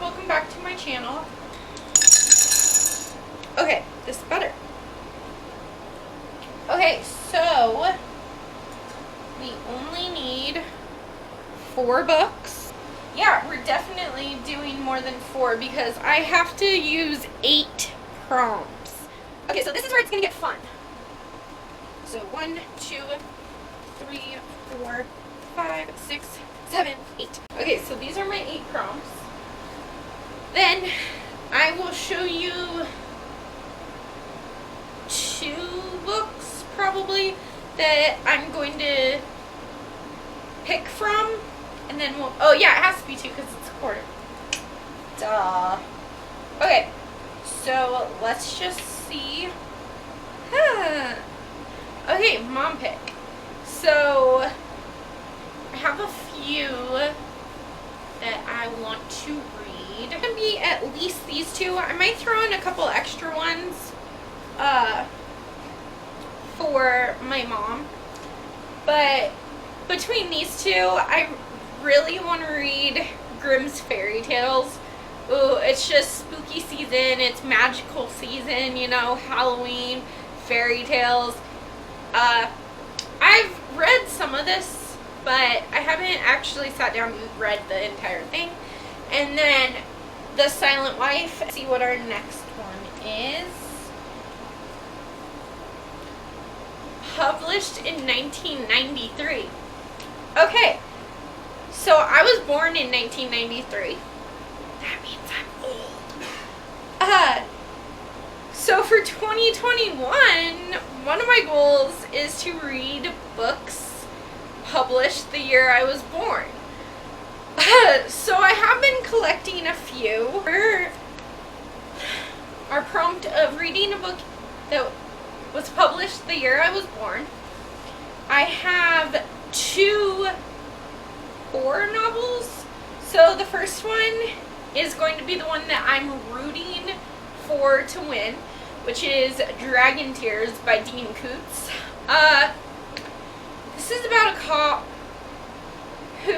welcome back to my channel. Okay, this is better. Okay, so we only need 4 books. Yeah, we're definitely doing more than 4 because I have to use 8 prompts. Okay, so this is where it's gonna get fun. So 1, 2, 3, 4, 5, 6, 7, 8. Okay, so these are my 8 prompts. Then I will show you 2 books probably that I'm going to pick from, and then we'll, oh yeah, it has to be 2 because it's a quarter. Duh. Okay, so let's just see. Okay, mom pick. So I have a few that I want to read. It's gonna be at least these 2. I might throw in a couple extra ones for my mom. But between these 2, I really want to read Grimm's Fairy Tales. Ooh, it's just spooky season, it's magical season, you know, Halloween, fairy tales. I've read some of this, but I haven't actually sat down and read the entire thing. And then The Silent Wife. Let's see what our next one is. Published in 1993. Okay, so I was born in 1993. That means I'm old. So for 2021, one of my goals is to read books published the year I was born. So I have been collecting a few. For our prompt of reading a book that was published the year I was born, I have 2 horror novels. So the first one is going to be the one that I'm rooting for to win, which is Dragon Tears by Dean Koontz. This is about a cop who,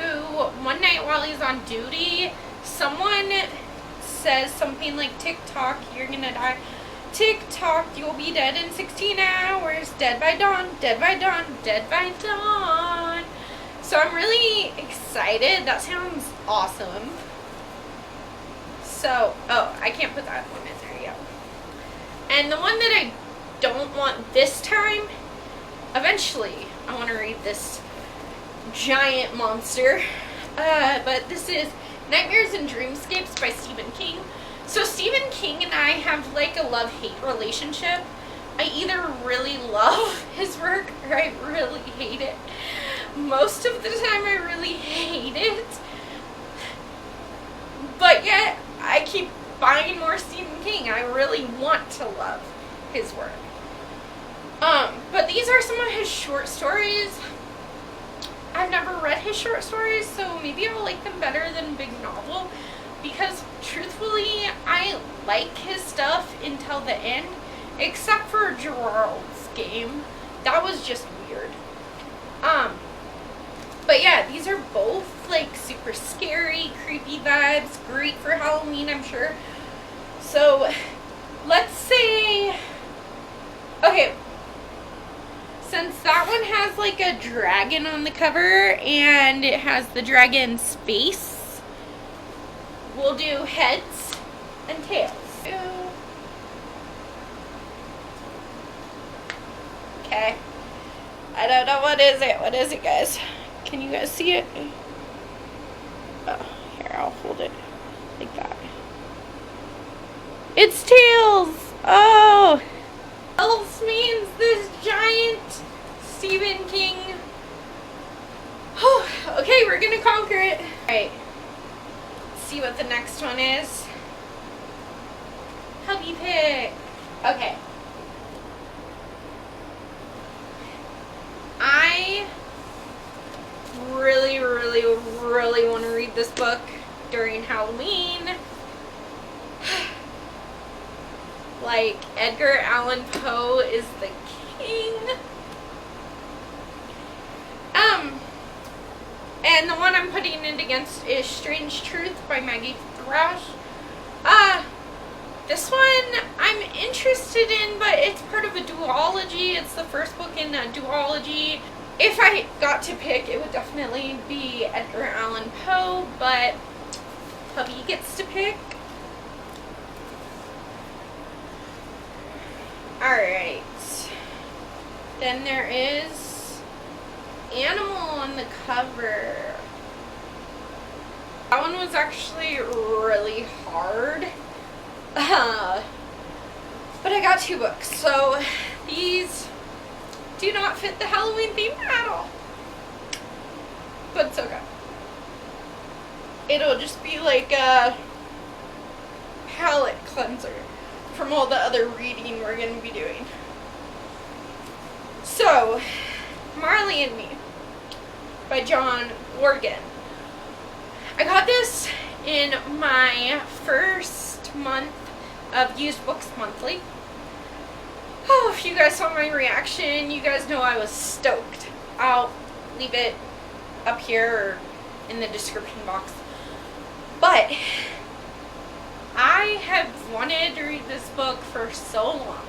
one night while he's on duty, someone says something like, "Tick-tock, you're gonna die. Tick-tock, you'll be dead in 16 hours. Dead by dawn, dead by dawn, dead by dawn." So I'm really excited. That sounds awesome. So, oh, I can't put that one in there yet. And the one that I don't want this time, eventually I want to read this giant monster. But this is Nightmares and Dreamscapes by Stephen King. So Stephen King and I have like a love-hate relationship. I either really love his work or I really hate it. Most of the time I really hate it. But yet I keep buying more Stephen King. I really want to love his work. But these are some of his short stories. I've never read his short stories, so maybe I'll like them better than big novel, because truthfully, I like his stuff until the end, except for Gerald's Game. That was just weird. But yeah, these are both like super scary, creepy vibes, great for Halloween, I'm sure. So let's say, okay, since that one has like a dragon on the cover and it has the dragon's face, we'll do heads and tails. Okay. I don't know, what is it? What is it, guys? Can you guys see it? Oh, here, I'll hold it like that. It's tails! Oh! Tails means this giant Stephen King. Oh, okay, we're gonna conquer it. Alright. Let's see what the next one is. Hubby pick. Okay. I really want to read this book during Halloween. Like, Edgar Allan Poe is the king. And the one I'm putting it against is Strange Truth by Maggie rash. This one I'm interested in, but it's part of a duology. It's the first book in a duology. If I got to pick, it would definitely be Edgar Allan Poe, but Hubby gets to pick. Alright. Then there is Animal on the cover. That one was actually really hard. But I got 2 books, so these do not fit the Halloween theme at all. But it's okay. It'll just be like a palate cleanser from all the other reading we're going to be doing. So, Marley and Me by John Organ. I got this in my first month of Used Books Monthly. Oh, if you guys saw my reaction, you guys know I was stoked. I'll leave it up here or in the description box. But I have wanted to read this book for so long.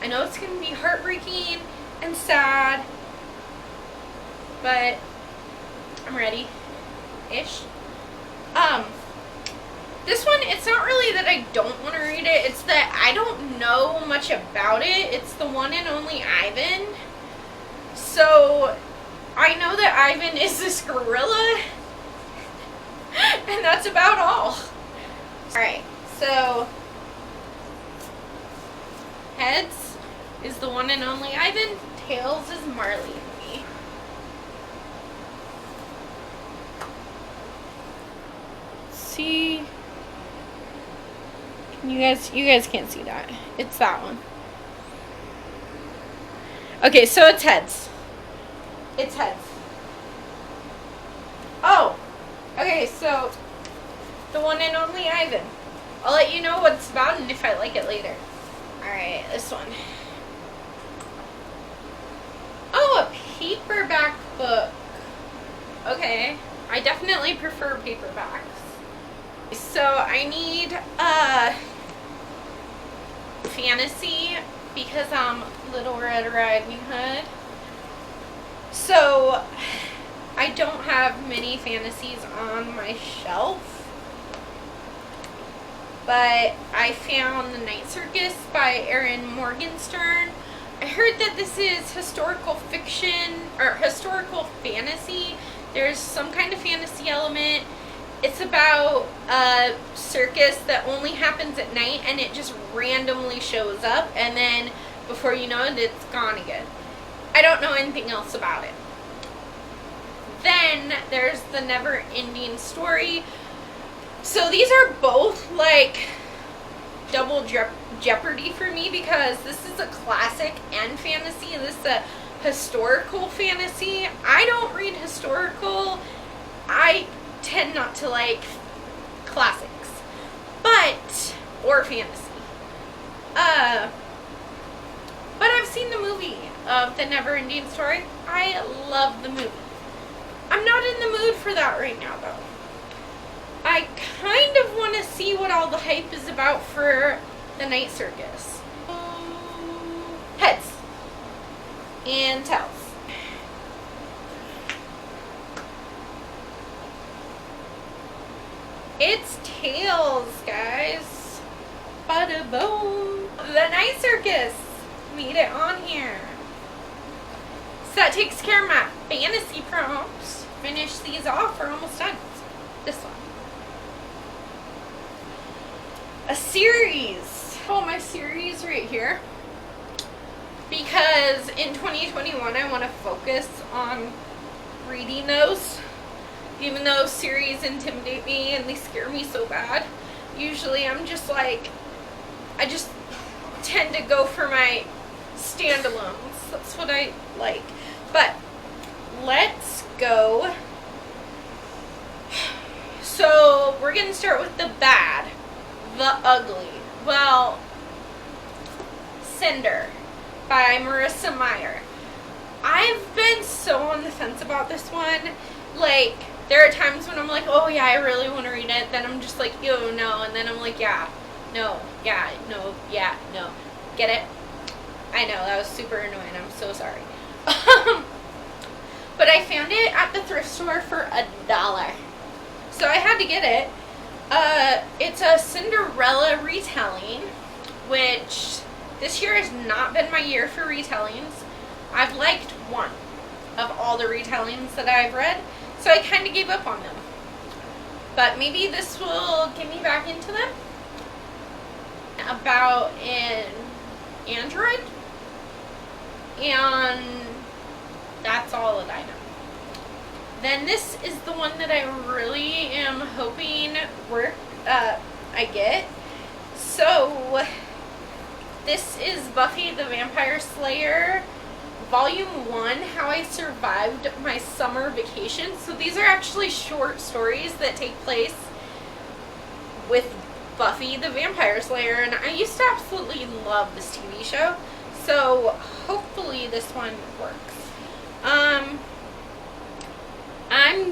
I know it's going to be heartbreaking and sad, but I'm ready-ish. This one, it's not really that I don't want to read it, it's that I don't know much about it. It's the one and only Ivan. So, I know that Ivan is this gorilla, and that's about all. Alright, so, Heads is the one and only Ivan, Tails is Marley and Me. See, you guys can't see that. It's that one. Okay, so it's Heads. It's Heads. Oh, okay, so the one and only Ivan. I'll let you know what it's about and if I like it later. Alright, this one. Oh, a paperback book. Okay, I definitely prefer paperbacks. So I need fantasy because I'm Little Red Riding Hood. So I don't have many fantasies on my shelf. But I found The Night Circus by Erin Morgenstern. I heard that this is historical fiction or historical fantasy. There's some kind of fantasy element. It's about a circus that only happens at night and it just randomly shows up and then before you know it, it's gone again. I don't know anything else about it. Then there's The Never Ending Story. So these are both like double jeopardy for me because this is a classic and fantasy. This is a historical fantasy. I don't read historical. I tend not to like classics, or fantasy. But I've seen the movie of The Never Ending Story. I love the movie. I'm not in the mood for that right now though. I kind of want to see what all the hype is about for The Night Circus. Heads and Tails. It's Tails, guys. Bada boom. The Night Circus. Made it on here. So that takes care of my fantasy prompts. Finish these off. We're almost done. This one. A series. Oh, my series right here. Because in 2021 I want to focus on reading those. Even though series intimidate me and they scare me so bad. Usually I'm just like, I just tend to go for my standalones. That's what I like. But let's go. So we're going to start with the bad. The ugly. Well, Cinder by Marissa Meyer. I've been so on the fence about this one. Like, There are times when I'm like, oh yeah, I really want to read it. Then I'm just like, ew, no. And then I'm like, yeah, no, yeah, no, yeah, no. Get it? I know, that was super annoying. I'm so sorry. But I found it at the thrift store for $1. So I had to get it. It's a Cinderella retelling, which this year has not been my year for retellings. I've liked one of all the retellings that I've read, so I kind of gave up on them. But maybe this will get me back into them. About an android, and that's all that I know. Then this is the one that I really am hoping I get. So this is Buffy the Vampire Slayer Volume 1, How I Survived My Summer Vacation. So these are actually short stories that take place with Buffy the Vampire Slayer, and I used to absolutely love this TV show, so hopefully this one works. I'm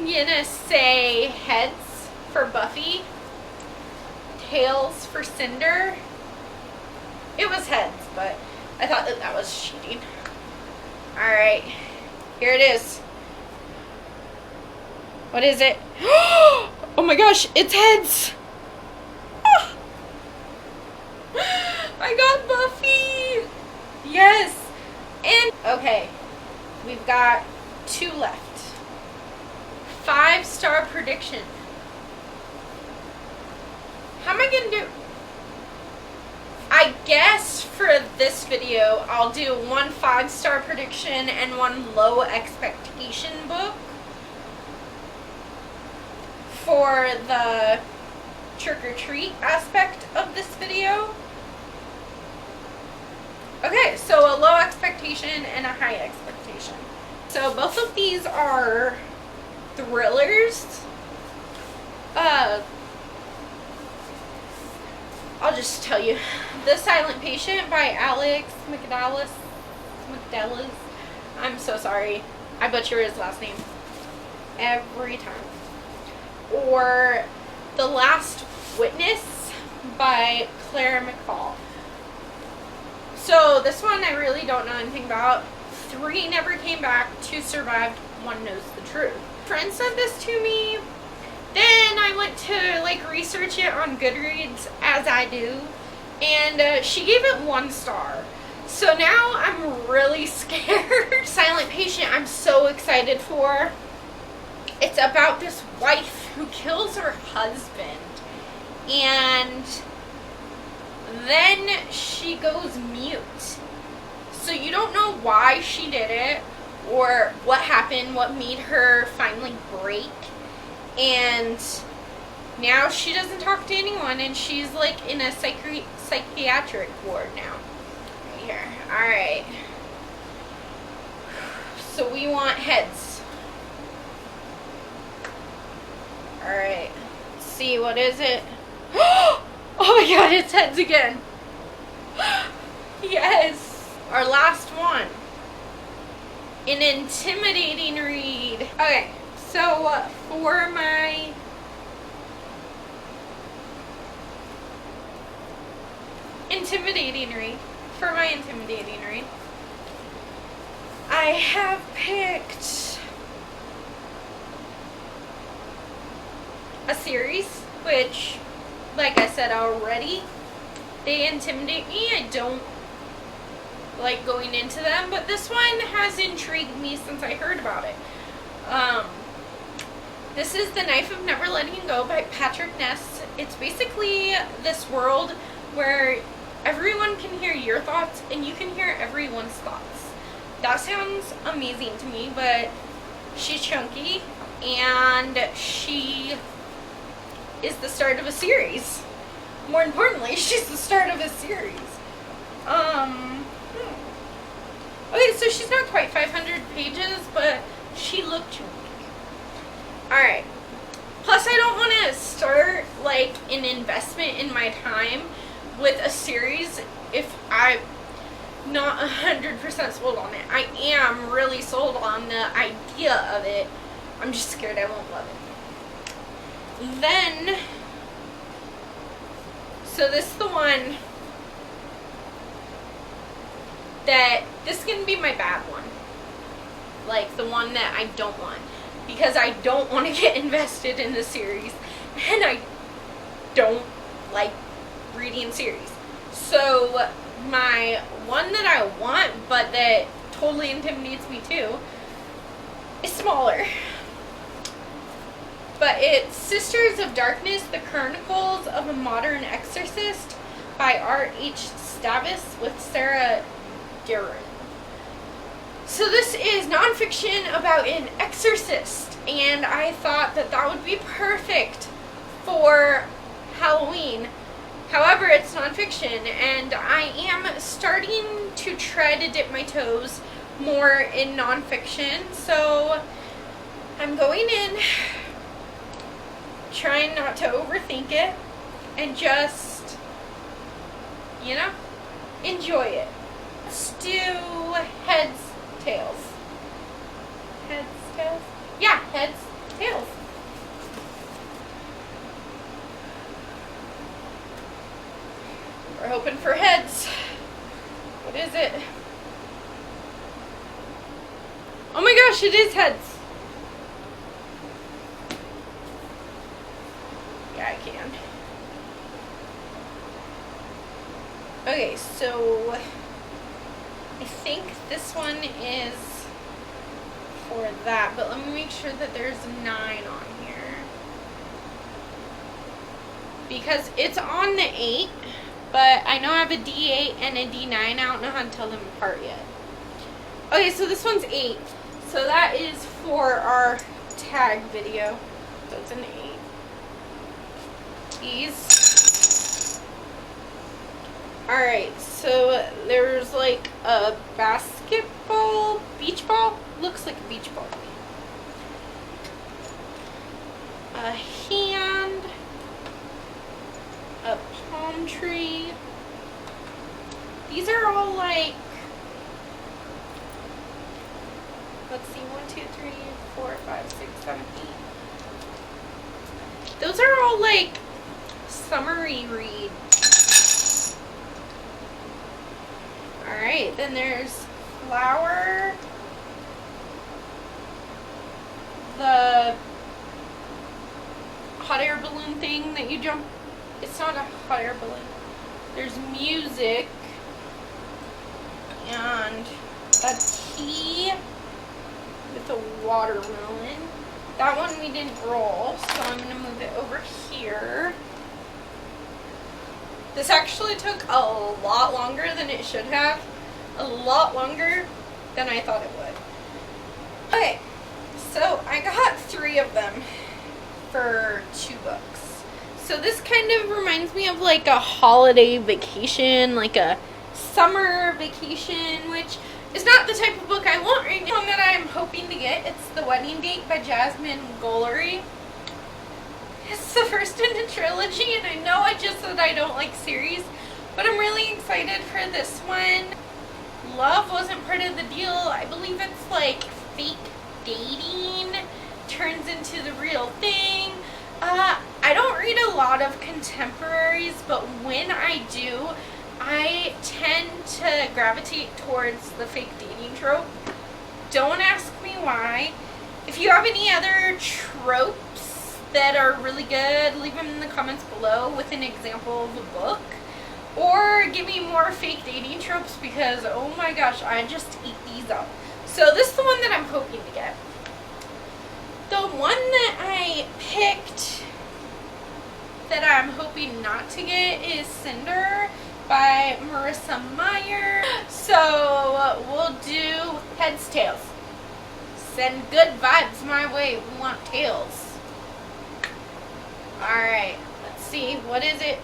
gonna say heads for Buffy, tails for Cinder. It was heads, but I thought that was cheating. Alright, here it is. What is it? Oh my gosh, it's heads! I got Buffy! Yes! And, okay, we've got 2 left. 5-star prediction. How am I gonna do? I guess for this video, I'll do 1 5-star prediction and 1 low expectation book for the trick-or-treat aspect of this video. Okay, so a low expectation and a high expectation. So both of these are thrillers. I'll just tell you. The Silent Patient by Alex McDallas. I'm so sorry. I butcher his last name every time. Or The Last Witness by Claire McFall. So this one I really don't know anything about. 3 never came back, 2 survived, 1 knows the truth. A friend sent this to me. Then I went to research it on Goodreads, as I do, and she gave it 1 star. So now I'm really scared. Silent Patient I'm so excited for. It's about this wife who kills her husband, and then she goes mute. So you don't know why she did it, or what happened, what made her finally break. And now she doesn't talk to anyone, and she's in a psychiatric ward now. Right here. Alright. So we want heads. Alright. Let's see, what is it? Oh my god, it's heads again. Yes. Our last one. An intimidating read. Okay. So, for my intimidating read, I have picked a series, which, like I said already, they intimidate me. I don't like going into them, but this one has intrigued me since I heard about it. This is The Knife of Never Letting Go by Patrick Ness. It's basically this world where everyone can hear your thoughts and you can hear everyone's thoughts. That sounds amazing to me, but she's chunky and she is the start of a series. More importantly, she's the start of a series. Okay, so she's not quite 500 pages, but she looked chunky. Alright. Plus, I don't want to start, an investment in my time with a series if I'm not 100% sold on it. I am really sold on the idea of it, I'm just scared I won't love it. Then, so this is the one that, this is going to be my bad one. Like, the one that I don't want. Because I don't want to get invested in the series. And I don't like reading series. So, my one that I want, but that totally intimidates me too, is smaller. But it's Sisters of Darkness, The Chronicles of a Modern Exorcist by R.H. Stavis with Sarah Duran. So this is nonfiction about an exorcist, and I thought that that would be perfect for Halloween. However, it's nonfiction, and I am starting to try to dip my toes more in nonfiction, so I'm going in, trying not to overthink it, and just, you know, enjoy it. Let's do heads, tails. Heads, tails? Yeah, heads, tails. We're hoping for heads. What is it? Oh my gosh, it is heads. Yeah, I can. Okay, so I think this one is for that, but let me make sure that there's 9 on here. Because it's on the 8, but I know I have a D8 and a D9. I don't know how to tell them apart yet. Okay, so this one's 8. So that is for our tag video. So it's an 8. These. Alright, so there's like a basketball, beach ball? Looks like a beach ball to me. A hand. A palm tree. These are all like, let's see, 1, 2, 3, 4, 5, 6, 7, 8. Those are all like summery read. Alright, then there's flower. The hot air balloon thing that you jump. It's not a hot air balloon. There's music. And a tea with a watermelon. That one we didn't roll, so I'm going to move it over here. This actually took a lot longer than it should have. A lot longer than I thought it would. Okay, so I got 3 of them for $2. So this kind of reminds me of like a holiday vacation, like a summer vacation, which is not the type of book I want right now. One that I'm hoping to get, it's The Wedding Date by Jasmine Guillory. It's the first in a trilogy, and I know I just said I don't like series, but I'm really excited for this one. Love wasn't part of the deal. I believe it's like fake dating turns into the real thing. I don't read a lot of contemporaries, but when I do, I tend to gravitate towards the fake dating trope. Don't ask me why. If you have any other tropes that are really good, leave them in the comments below with an example of a book. Or give me more fake dating tropes, because oh my gosh, I just eat these up. So this is the one that I'm hoping to get. The one that I picked that I'm hoping not to get is Cinder by Marissa Meyer. So we'll do heads, tails. Send good vibes my way. We want tails. Alright, let's see. What is it?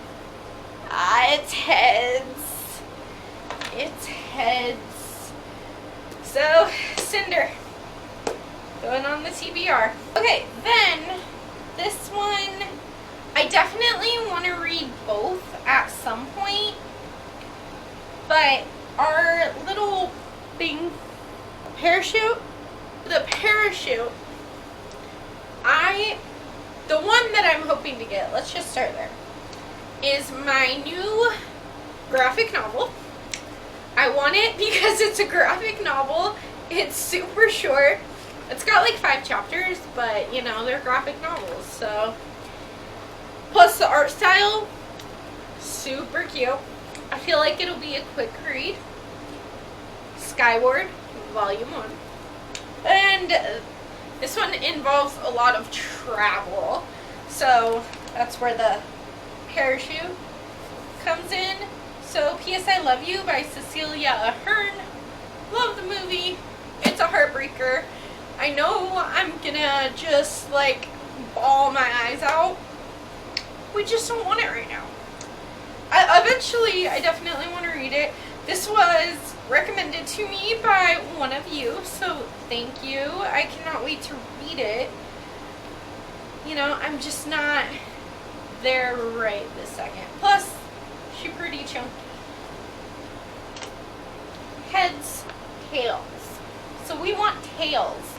It's heads. It's heads. So, Cinder. Going on the TBR. Okay, then this one, I definitely want to read both at some point. But our little thing, parachute, the parachute the one that I'm hoping to get, let's just start there, is my new graphic novel. I want it because it's a graphic novel. It's super short. It's got like 5 chapters, but you know, they're graphic novels, so. Plus the art style, super cute. I feel like it'll be a quick read. Skyward, Volume 1. And this one involves a lot of travel. So that's where the parachute comes in. So P.S. I Love You by Cecilia Ahern. Love the movie. It's a heartbreaker. I know I'm gonna just like bawl my eyes out. We just don't want it right now. I definitely want to read it. This was recommended to me by one of you, so thank you. I cannot wait to read it. You know, I'm just not there right this second. Plus, she's pretty chunky. Heads, tails. So we want tails.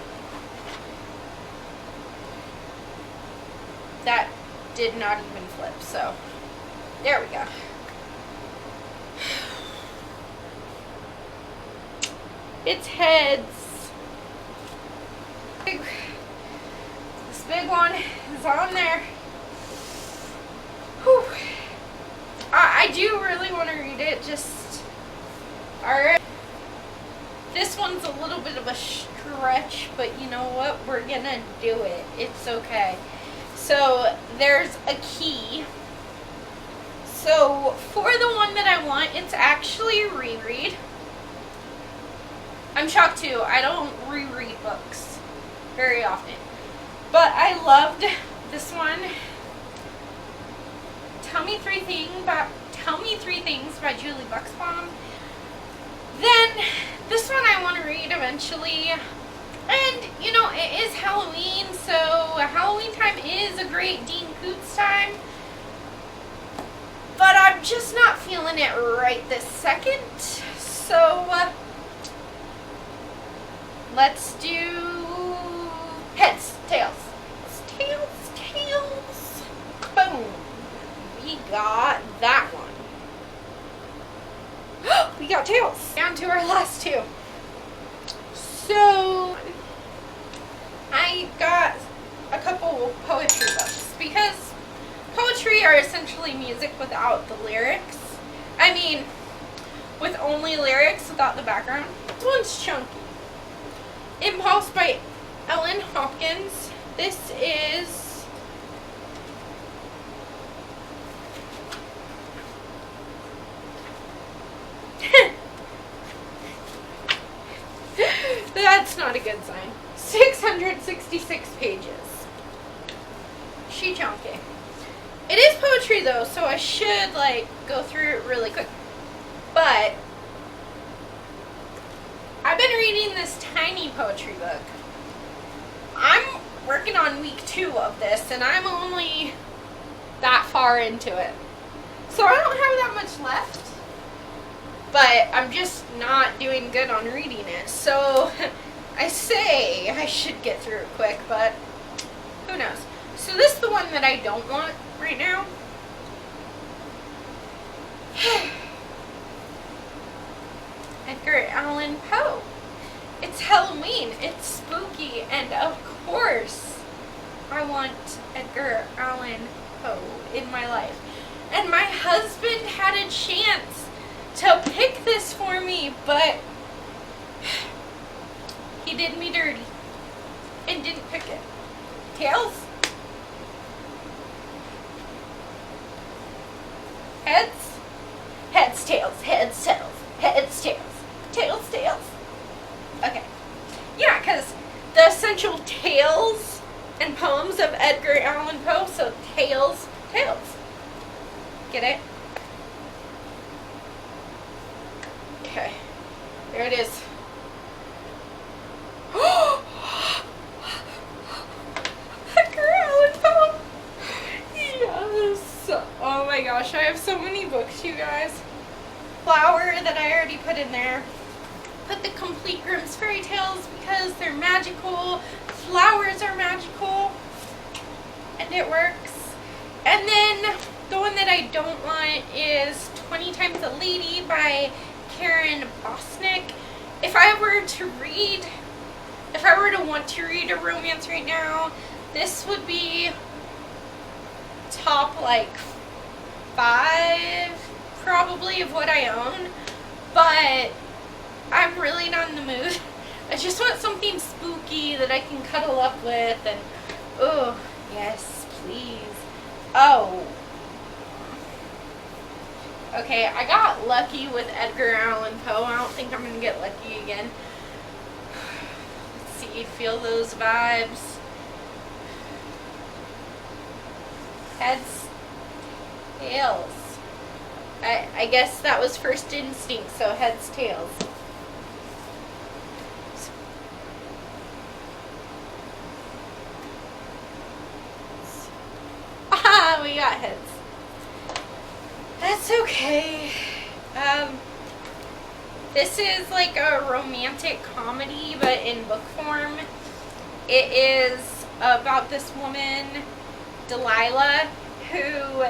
That did not even flip, so there we go. It's heads. This big one is on there. Whew. I do really want to read it, just alright. This one's a little bit of a stretch, but you know what? We're gonna do it. It's okay. So there's a key. So for the one that I want, it's actually a reread. I'm shocked too. I don't reread books very often. But I loved this one. Tell Me Three Things by Julie Buxbaum. Then this one I want to read eventually. And, you know, it is Halloween, so Halloween time is a great Dean Koontz time. But I'm just not feeling it right this second. So, let's do heads, tails. Tails. Boom. We got that one. We got tails. Down to our last two. So, I got a couple poetry books because poetry are essentially music without the lyrics. I mean, with only lyrics without the background. This one's chunky. Impulse by Ellen Hopkins. This is that's not a good sign. 666 pages. She chunky. It is poetry though, so I should like go through it really quick. But I've been reading this tiny poetry book. I'm working on week 2 of this, and I'm only that far into it. So I don't have that much left. But I'm just not doing good on reading it. So I say I should get through it quick, but who knows. So this is the one that I don't want right now. Edgar Allan Poe. It's Halloween, it's spooky, and of course I want Edgar Allan Poe in my life. And my husband had a chance to pick this for me, but he did me dirty and didn't pick it. Tails? Heads? Heads, tails, heads, tails, heads, tails, tails, tails. Okay. Yeah, because the essential tales and poems of Edgar Allan Poe, so tails, tails. Get it? Okay. There it is. Edgar Allan Poe! Yes! Oh my gosh, I have so many books, you guys. Flower that I already put in there. Put the Complete Grimm's Fairy Tales because they're magical. Flowers are magical. and it works. And then the one that I don't want is 20 Times a Lady by Karen Bosnick. If I were to want to read a romance right now, this would be top like 5 probably of what I own, but I'm really not in the mood. I just want something spooky that I can cuddle up with, and oh yes, please. Oh, okay, I got lucky with Edgar Allan Poe. I don't think I'm gonna get lucky again. Let's see, feel those vibes. Heads, tails. I guess that was first instinct, so heads, tails. Ah, we got heads. That's okay. This is like a romantic comedy, but in book form. It is about this woman, Delilah, who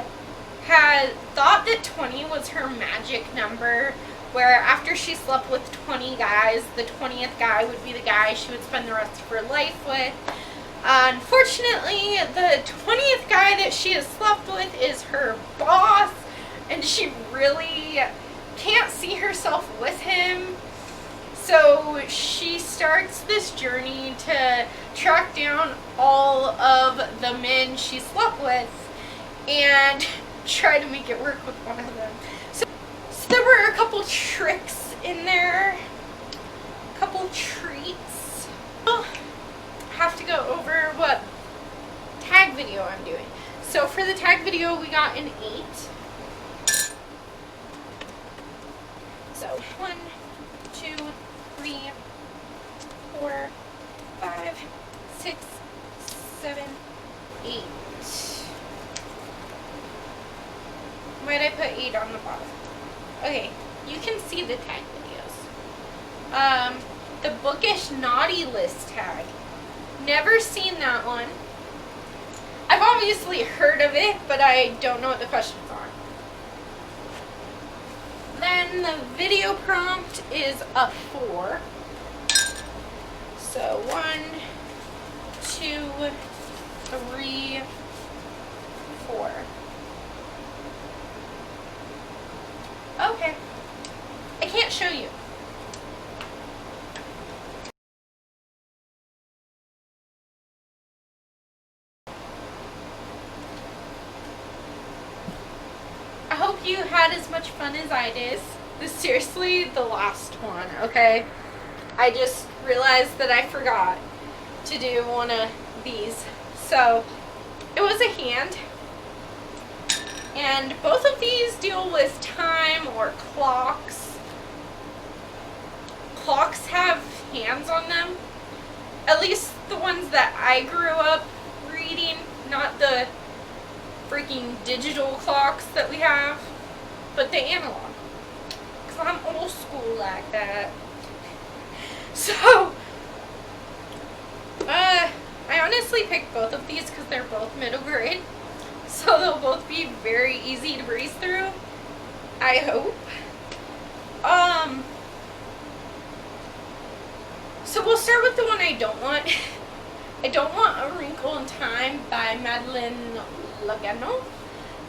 had thought that 20 was her magic number, where after she slept with 20 guys, the 20th guy would be the guy she would spend the rest of her life with. Unfortunately, the 20th guy that she has slept with is her boss, and she really can't see herself with him. So she starts this journey to track down all of the men she slept with and try to make it work with one of them. So there were a couple tricks in there, a couple treats. I'll have to go over what tag video I'm doing. So for the tag video, we got an 8. So 1, 2, 3, 4, 5, 6, 7, 8. Why'd I put 8 on the bottom? Okay, you can see the tag videos. The Bookish Naughty List tag. Never seen that one. I've obviously heard of it, but I don't know what the questions are. Then the video prompt is a 4. So 1, 2, 3, 4. Okay. I can't show you. I hope you had as much fun as I did. This is seriously the last one, okay? I just realized that I forgot to do one of these. So, it was a hand. And both of these deal with time or clocks. Clocks have hands on them. At least the ones that I grew up reading, not the freaking digital clocks that we have, but the analog. Because I'm old school like that. So, I honestly picked both of these because they're both middle grade. So they'll both be very easy to breeze through, I hope. So we'll start with the one I don't want. I don't want A Wrinkle in Time by Madeleine Lagano,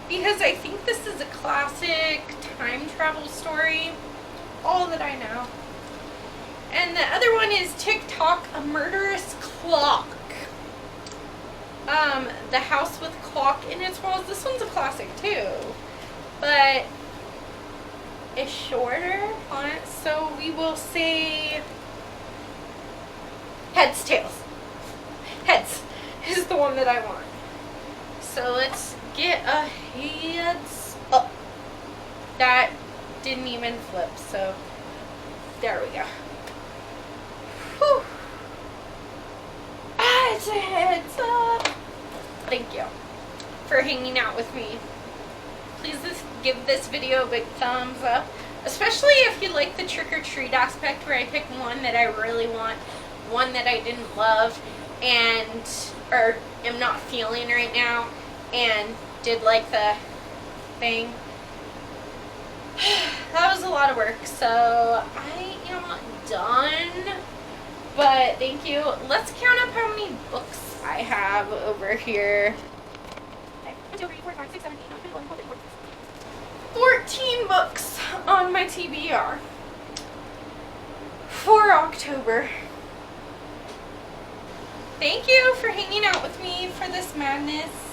because I think this is a classic time travel story. All that I know. And the other one is TikTok, A Murderous Clock. The House with Clock in Its Walls. This one's a classic too, but it's shorter font, so we will say heads, tails. Heads is the one that I want. So let's get a heads up. That didn't even flip, so there we go. Whew. Ah, it's a heads up. Thank you for hanging out with me. Please give this video a big thumbs up, especially if you like the trick or treat aspect, where I pick one that I really want, one that I didn't love, and, or am not feeling right now, and did like the thing. That was a lot of work, so I am done, but thank you. Let's count up how many books I have over here. 14 books on my TBR for October. Thank you for hanging out with me for this madness.